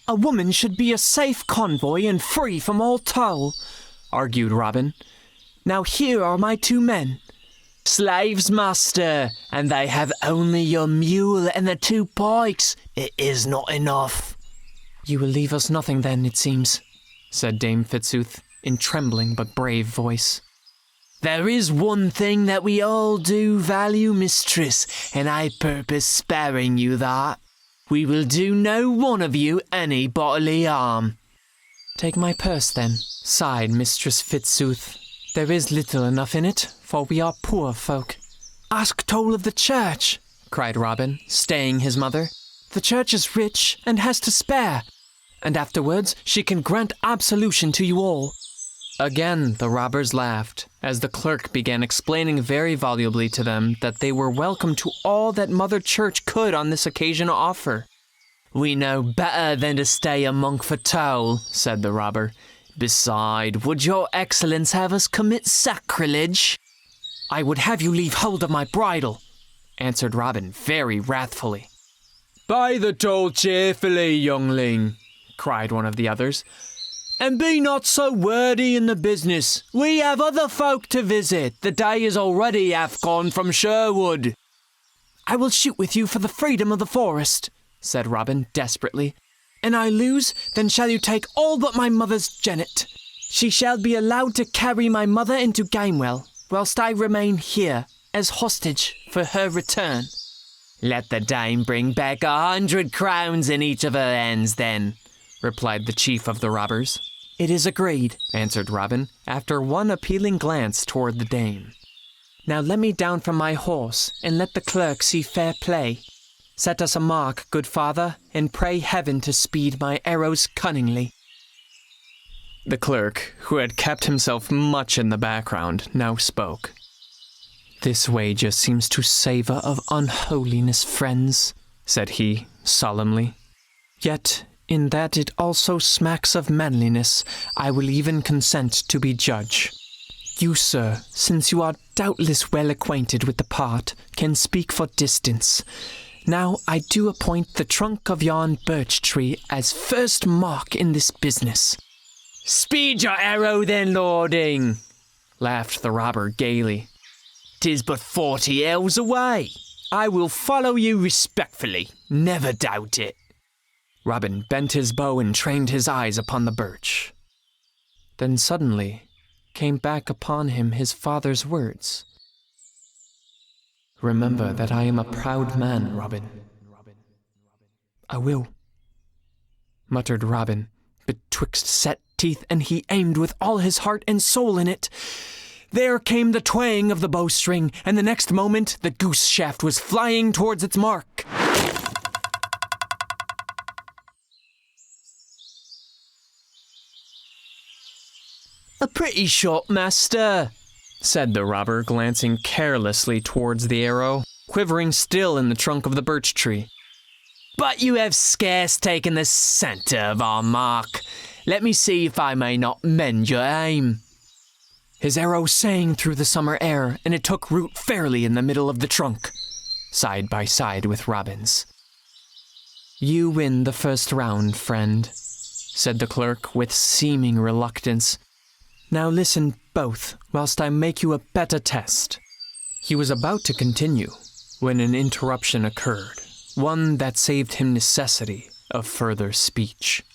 A woman should be a safe convoy and free from all toll, argued Robin. Now here are my 2 men. Slaves, master, and they have only your mule and the 2 pikes. It is not enough. You will leave us nothing then, it seems, said Dame Fitzooth, in trembling but brave voice. There is one thing that we all do value, mistress, and I purpose sparing you that. We will do no one of you any bodily harm. Take my purse, then, sighed Mistress Fitzooth. There is little enough in it, for we are poor folk. Ask toll of the church, cried Robin, staying his mother. The church is rich and has to spare, and afterwards she can grant absolution to you all. Again the robbers laughed, as the clerk began explaining very volubly to them that they were welcome to all that Mother Church could on this occasion offer. We know better than to stay a monk for toll, said the robber. Beside, would your excellence have us commit sacrilege? I would have you leave hold of my bridle, answered Robin very wrathfully. Pay the toll cheerfully, youngling, cried one of the others. And be not so wordy in the business. We have other folk to visit. The day is already half gone from Sherwood. I will shoot with you for the freedom of the forest, said Robin desperately. And I lose, then shall you take all but my mother's jennet. She shall be allowed to carry my mother into Gamewell, whilst I remain here as hostage for her return. Let the dame bring back 100 crowns in each of her hands, then, replied the chief of the robbers. It is agreed, answered Robin, after one appealing glance toward the dame. Now let me down from my horse, and let the clerk see fair play. Set us a mark, good father, and pray heaven to speed my arrows cunningly. The clerk, who had kept himself much in the background, now spoke. This wager seems to savour of unholiness, friends, said he, solemnly. Yet, in that it also smacks of manliness, I will even consent to be judge. You, sir, since you are doubtless well acquainted with the part, can speak for distance. Now I do appoint the trunk of yon birch tree as first mark in this business. Speed your arrow then, lording, laughed the robber gaily. 'Tis but 40 ells away. I will follow you respectfully, never doubt it. Robin bent his bow and trained his eyes upon the birch. Then suddenly came back upon him his father's words. Remember that I am a proud man, Robin. I will, muttered Robin, betwixt set teeth, and he aimed with all his heart and soul in it. There came the twang of the bowstring, and the next moment the goose shaft was flying towards its mark. A pretty shot, master, said the robber, glancing carelessly towards the arrow, quivering still in the trunk of the birch tree. But you have scarce taken the centre of our mark. Let me see if I may not mend your aim. His arrow sang through the summer air, and it took root fairly in the middle of the trunk, side by side with Robin's. You win the first round, friend, said the clerk with seeming reluctance. Now listen both, whilst I make you a better test. He was about to continue, when an interruption occurred, one that saved him necessity of further speech.